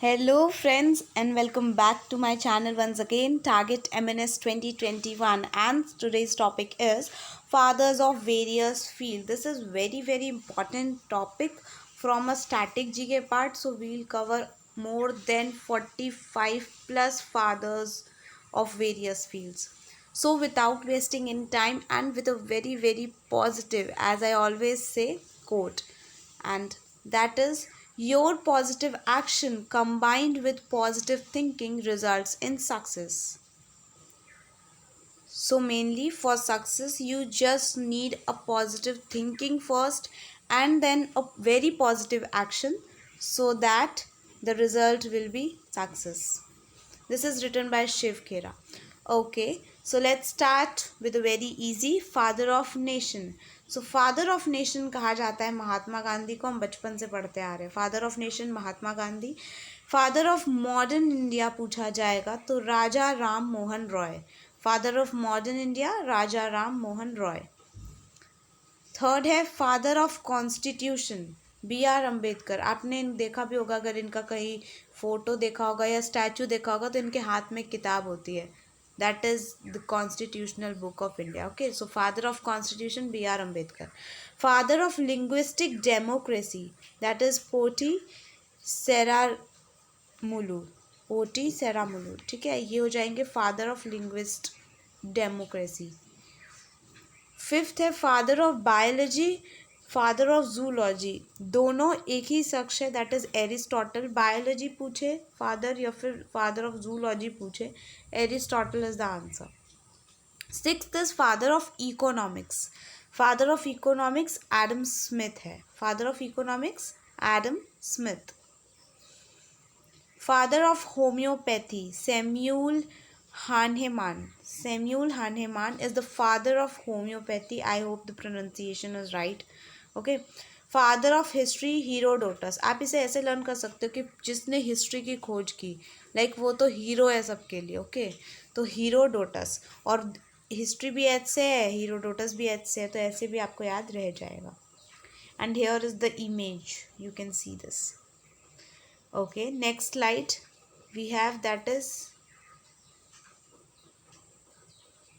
Hello, friends, and welcome back to my channel once again, Target MNS 2021. And today's topic is fathers of various fields. This is very important topic from a static GK part. So we'll cover more than 45 plus fathers of various fields. So without wasting any time and with a very positive, as I always say, quote, and that is your positive action combined with positive thinking results in success. So mainly for success you just need a positive thinking first and then a very positive action so that the result will be success. This is written by Shiv Khera. Okay, so let's start with a very easy father of nation. So father of nation कहा जाता है महात्मा गांधी को, हम बचपन से पढ़ते आ रहे हैं. Father of nation Mahatma Gandhi. Father of modern India पूछा जाएगा तो Raja Ram Mohan Roy. Father of modern India Raja Ram Mohan Roy. Third है father of constitution B R Ambedkar. आपने देखा भी होगा, अगर इनका कहीं फोटो देखा होगा या स्टैचू देखा होगा तो इनके हाथ में किताब होती है. That is the constitutional book of India. Okay, so father of constitution B R Ambedkar. Father of linguistic democracy that is Potti Sriramulu. Potti Sriramulu, ठीक है, ये हो जाएंगे father of linguist democracy. Fifth है father of biology, father of zoology. दोनों एक ही शख्स है, दैट इज एरिस्टोटल. बायोलॉजी पूछे फादर या फिर फादर ऑफ जूलॉजी पूछे, Aristotle is the answer. Sixth is father of economics. Father of economics Adam Smith है. Father of economics Adam Smith. Father of homeopathy Samuel Hahnemann. Samuel Hahnemann is the father of homeopathy. I hope the pronunciation is right. Okay. Father of history Herodotus. आप इसे ऐसे learn कर सकते हो कि जिसने history की खोज की, लाइक वो तो हीरो है सबके लिए. ओके, तो हीरोडोटस. और हिस्ट्री भी एच से है, हीरोडोटस भी एच से है, तो ऐसे भी आपको याद रह जाएगा. And here is the image, you can see this. Okay, next slide we have, that is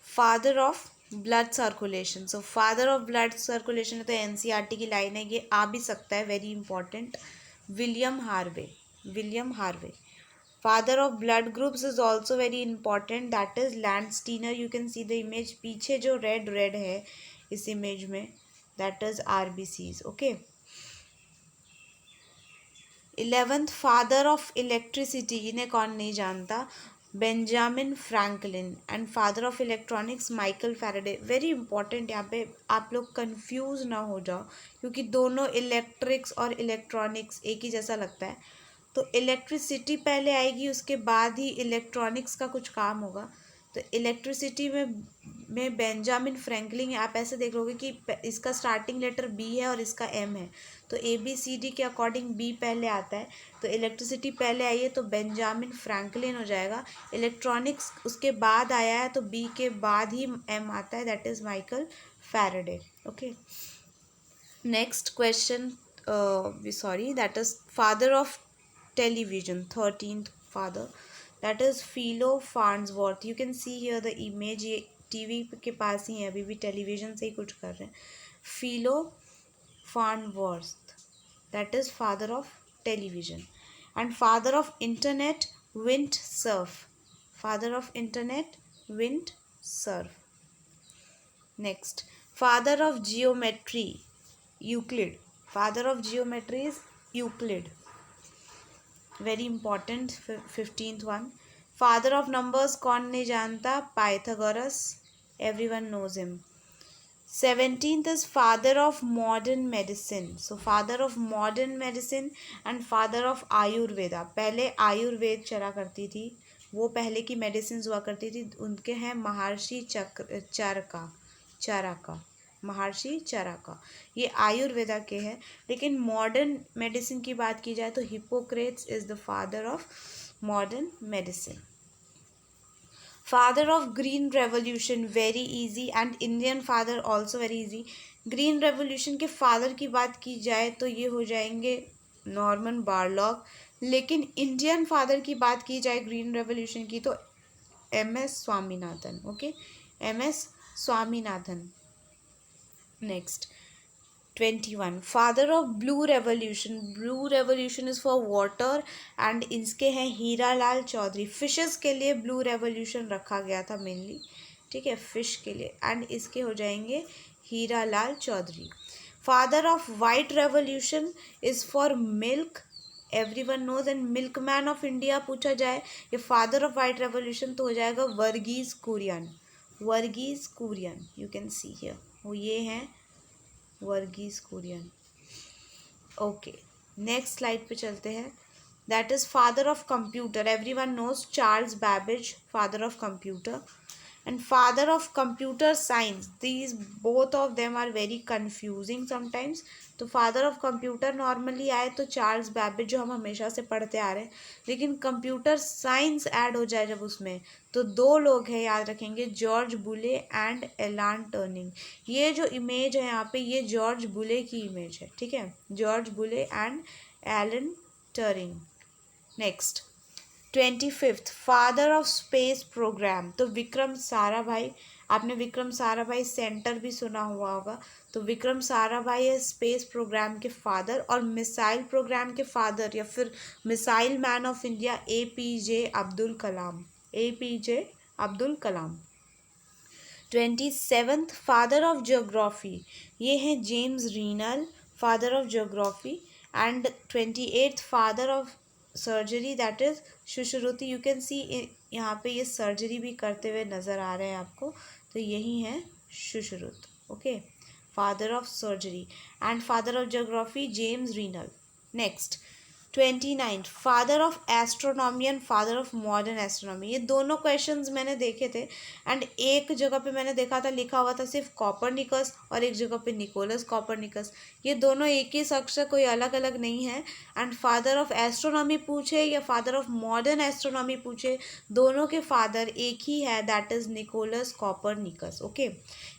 father of blood circulation. So father of blood circulation तो एनसीईआरटी की लाइन है, ये आ भी सकता है, very important. William Harvey. William Harvey. Father of blood groups is also very important, that is Landsteiner. You can see the image, पीछे जो रेड रेड है इस इमेज में, that is RBCs. Okay. 11th father of electricity, इन्हें कौन नहीं जानता, Benjamin Franklin. And father of electronics Michael Faraday. Very important, यहाँ पे आप लोग कंफ्यूज ना हो जाओ क्योंकि दोनों इलेक्ट्रिक्स और इलेक्ट्रॉनिक्स एक ही जैसा लगता है. तो इलेक्ट्रिसिटी पहले आएगी, उसके बाद ही इलेक्ट्रॉनिक्स का कुछ काम होगा. तो इलेक्ट्रिसिटी में बेंजामिन फ्रैंकलिन, आप ऐसे देख लोगे कि इसका स्टार्टिंग लेटर बी है और इसका एम है, तो ए बी सी डी के अकॉर्डिंग बी पहले आता है. तो इलेक्ट्रिसिटी पहले आई है तो बेंजामिन फ्रैंकलिन हो जाएगा. इलेक्ट्रॉनिक्स उसके बाद आया है तो बी के बाद ही एम आता है, that is Michael Faraday. Okay, next question, sorry, that is father of television, 13th father, that is Philo Farnsworth. You can see here the image, ये टीवी के पास ही है, अभी भी टेलीविजन से ही कुछ कर रहे हैं. Philo Farnsworth, that is father of television. And father of internet Windsurf. Father of internet Windsurf. Next, father of geometry Euclid. Father of geometry is Euclid. Very important. 15th one. Father of numbers कौन नहीं जानता, Pythagoras. Everyone knows him. 17th is father of modern medicine. So father of modern medicine and father of Ayurveda. पहले आयुर्वेद चला करती थी, वो पहले की मेडिसिन हुआ करती थी, उनके हैं महर्षि चरका. महर्षि चरका, ये आयुर्वेदा के हैं. लेकिन मॉडर्न मेडिसिन की बात की जाए तो Hippocrates is the father of modern medicine. Father of green revolution, very easy. And Indian father also very easy. Green revolution के फादर की बात की जाए तो ये हो जाएंगे नॉर्मन बोरलॉग. लेकिन इंडियन फादर की बात की जाए ग्रीन रेवोल्यूशन की तो MS Swaminathan. Okay, MS Swaminathan. Next 21 father of blue revolution. Blue revolution is for water and इसके हैं हीरा लाल चौधरी. फिशेस के लिए ब्लू रेवोल्यूशन रखा गया था मेनली, ठीक है, फिश के लिए. एंड इसके हो जाएंगे Hira Lal Chaudhary. Father of white revolution is for milk, everyone knows. And milkman of India पूछा जाए ये फादर ऑफ वाइट रेवोल्यूशन तो हो जाएगा Verghese Kurien. Verghese Kurien, you can see here, वो ये हैं Verghese Kurien. Okay, next slide पे चलते हैं. That is father of computer. Everyone knows Charles Babbage, father of computer. And father of computer science, these both of them are very confusing sometimes. तो father of computer normally आए तो Charles Babbage जो हम हमेशा से पढ़ते आ रहे हैं, लेकिन कंप्यूटर साइंस ऐड हो जाए जब उसमें तो दो लोग हैं, याद रखेंगे, जॉर्ज बुले एंड एलान टर्निंग. ये जो इमेज है यहाँ पे ये जॉर्ज बुले की इमेज है, ठीक है, George Boole and Alan Turing. Next 25 father of space program तो विक्रम साराभाई. आपने विक्रम साराभाई सेंटर भी सुना हुआ होगा. तो विक्रम साराभाई है स्पेस प्रोग्राम के फादर. और मिसाइल प्रोग्राम के फादर या फिर missile man of India APJ Abdul Kalam. APJ Abdul Kalam. 27 father of geography ये हैं James renal, father of geography. And 28 father of surgery that is सुश्रुति. यू कैन सी यहाँ पे ये सर्जरी भी करते हुए नज़र आ रहे हैं आपको, तो यही है Sushruta. Okay, father of surgery. And father of geography James Rennell. Next 29 father of astronomy and father of modern astronomy. ये दोनों क्वेश्चंस मैंने देखे थे एंड एक जगह पे मैंने देखा था लिखा हुआ था सिर्फ कॉपरनिकस और एक जगह पे निकोलस कॉपरनिकस. ये दोनों एक ही शख्स है, कोई अलग अलग नहीं है. एंड फादर ऑफ एस्ट्रोनॉमी पूछे या फादर ऑफ मॉडर्न एस्ट्रोनॉमी पूछे, दोनों के फादर एक ही है, that is Nicolaus Copernicus. Okay,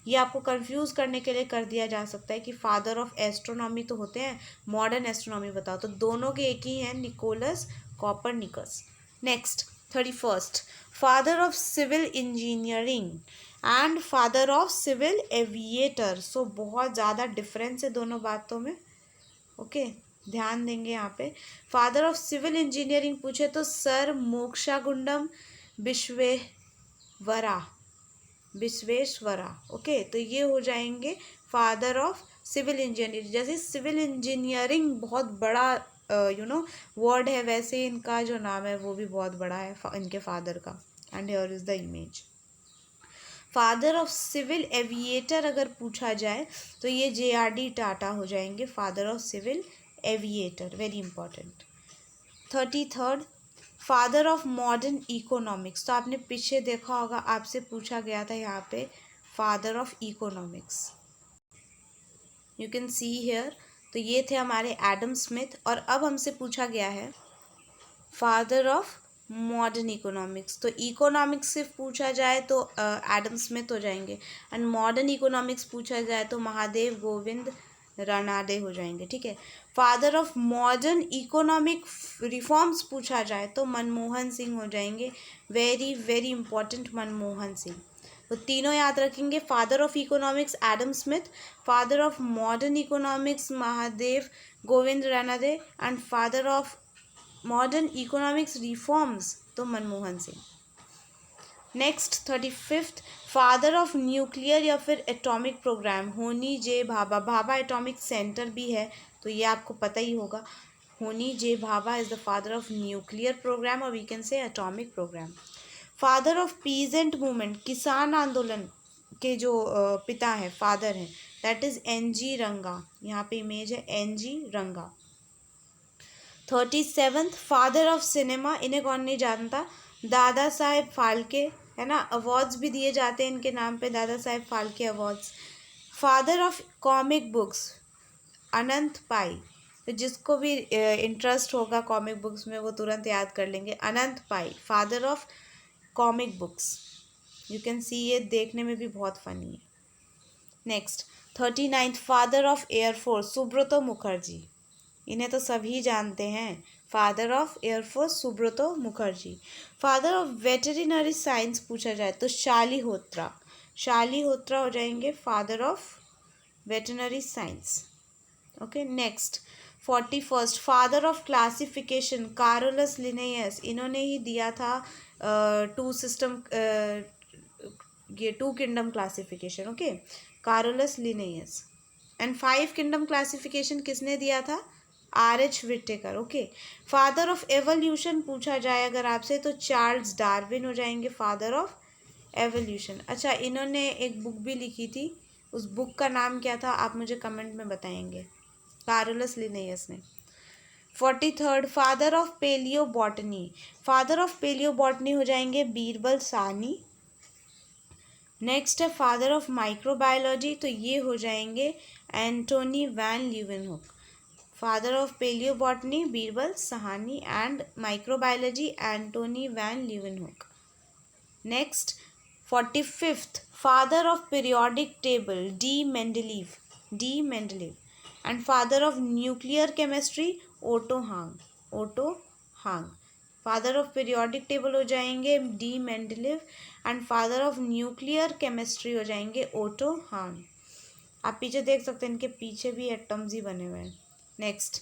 ये आपको कंफ्यूज करने के लिए कर दिया जा सकता है कि फादर ऑफ एस्ट्रोनॉमी तो होते हैं, मॉडर्न एस्ट्रोनॉमी बताओ, तो दोनों के एक ही हैं, Nicolaus Copernicus. Next 31 father of civil engineering and father of civil aviator. So बहुत ज़्यादा डिफरेंस है दोनों बातों में. ओके, ध्यान देंगे यहाँ पे. फादर ऑफ सिविल इंजीनियरिंग पूछे तो सर मोक्षागुंडम विश्वेश्वरा. ओके, तो ये हो जाएंगे फादर ऑफ सिविल इंजीनियरिंग. जैसे सिविल इंजीनियरिंग बहुत बड़ा वर्ड है, वैसे इनका जो नाम है वो भी बहुत बड़ा है इनके फादर का. And here is the image. Father of civil aviator अगर पूछा जाए तो ये JRD टाटा हो जाएंगे, father of civil aviator, very important. 33 father of modern economics. तो आपने पीछे देखा होगा आपसे पूछा गया था यहाँ पे father of economics, you can see here. तो ये थे हमारे एडम स्मिथ. और अब हमसे पूछा गया है फादर ऑफ मॉडर्न इकोनॉमिक्स. तो इकोनॉमिक्स सिर्फ पूछा जाए तो एडम स्मिथ हो जाएंगे. एंड मॉडर्न इकोनॉमिक्स पूछा जाए तो महादेव गोविंद रानाडे हो जाएंगे, ठीक है. Father of modern economic reforms पूछा जाए तो मनमोहन सिंह हो जाएंगे, very very important, Manmohan Singh. तो तीनों याद रखेंगे, father of economics Adam Smith, father of modern economics Mahadev Govind Ranade, and father of modern economics reforms तो Manmohan Singh. Next 35 father of nuclear या फिर atomic programme Homi J Bhabha. Bhabha atomic centre भी है तो ये आपको पता ही होगा. होनी J Bhabha is the father of nuclear programme और we can say atomic programme. Father of peasant movement, किसान आंदोलन के जो पिता हैं, फादर हैं, दैट इज़ NG रंगा. यहाँ पे इमेज है NG रंगा. 37 फादर ऑफ सिनेमा, इन्हें कौन नहीं जानता, दादा साहेब फाल्के, है ना. अवार्ड्स भी दिए जाते हैं इनके नाम पे, Dada Saheb Phalke awards. Father of comic books Anant Pai. तो जिसको भी इंटरेस्ट होगा कॉमिक बुक्स में वो तुरंत याद कर लेंगे, Anant Pai, father of comic books. You can see ये देखने में भी बहुत फनी है. Next 39 father of air force Subroto Mukherjee. इन्हें तो सभी जानते हैं, father of air force Subroto Mukherjee. Father of veterinary science पूछा जाए तो शालिहोत्रा, शालिहोत्रा हो जाएंगे father of veterinary science. Okay next 41st father of classification Carolus Linnaeus, इन्होंने ही दिया था टू सिस्टम ये two kingdom classification. Okay Carolus Linnaeus. And 5 kingdom classification किसने दिया था? R.H. Whittaker. Okay father of evolution पूछा जाए अगर आपसे तो चार्ल्स डार्विन हो जाएंगे फादर ऑफ एवोल्यूशन। अच्छा इन्होंने एक बुक भी लिखी थी, उस बुक का नाम क्या था आप मुझे कमेंट में बताएंगे। कारोलस लिनेयस ने। 43rd father of palaeobotany, father of palaeobotany हो जाएंगे बीरबल साहनी। नेक्स्ट है फादर ऑफ माइक्रोबायोलॉजी, तो ये हो जाएंगे Antonie van Leeuwenhoek. Father of palaeobotany Birbal Sahni and microbiology Antonie van Leeuwenhoek. Next 45th father of periodic table D Mendeleev, D Mendeleev. And father of nuclear chemistry Otto Hahn, Otto Hahn. Father of periodic table हो जाएंगे D Mendeleev and father of nuclear chemistry हो जाएंगे auto Hong. आप पीछे देख सकते हैं इनके पीछे भी एटम्स ही बने हुए हैं। नेक्स्ट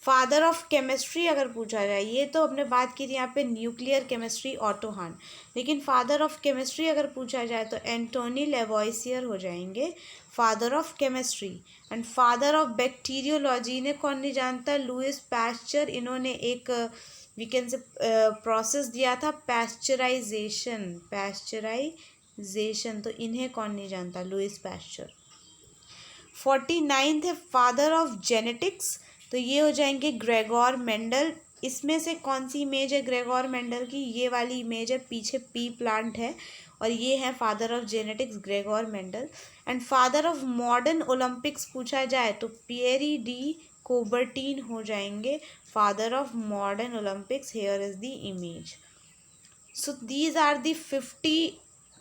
फादर ऑफ केमिस्ट्री अगर पूछा जाए, ये तो हमने बात की थी यहाँ पे न्यूक्लियर केमिस्ट्री ऑटो हान, लेकिन फादर ऑफ केमिस्ट्री अगर पूछा जाए तो एंटोनी लेवॉइसियर हो जाएंगे father of chemistry. And father of bacteriology ने कौन नहीं जानता? Louis Pasteur. इन्होंने एक वी कैन से प्रोसेस दिया था पैस्चराइजेशन, पैस्चराइजेशन, तो इन्हें कौन नहीं जानता? Louis pasture. 49th है फादर ऑफ जेनेटिक्स, तो ये हो जाएंगे ग्रेगोर मेंडल। इसमें से कौन सी इमेज है ग्रेगोर मेंडल की? ये वाली इमेज है, पीछे पी प्लांट है और ये है father of genetics Gregor Mendel. And father of modern Olympics पूछा जाए तो पियरी डी कोबर्टीन हो जाएंगे father of modern Olympics. Here is the image. So these are the 50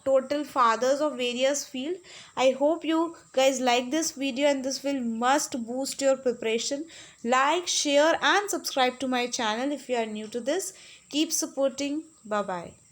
total fathers of various field. I hope you guys like this video and this will must boost your preparation. Like, share and subscribe to my channel if you are new to this. Keep supporting. Bye bye.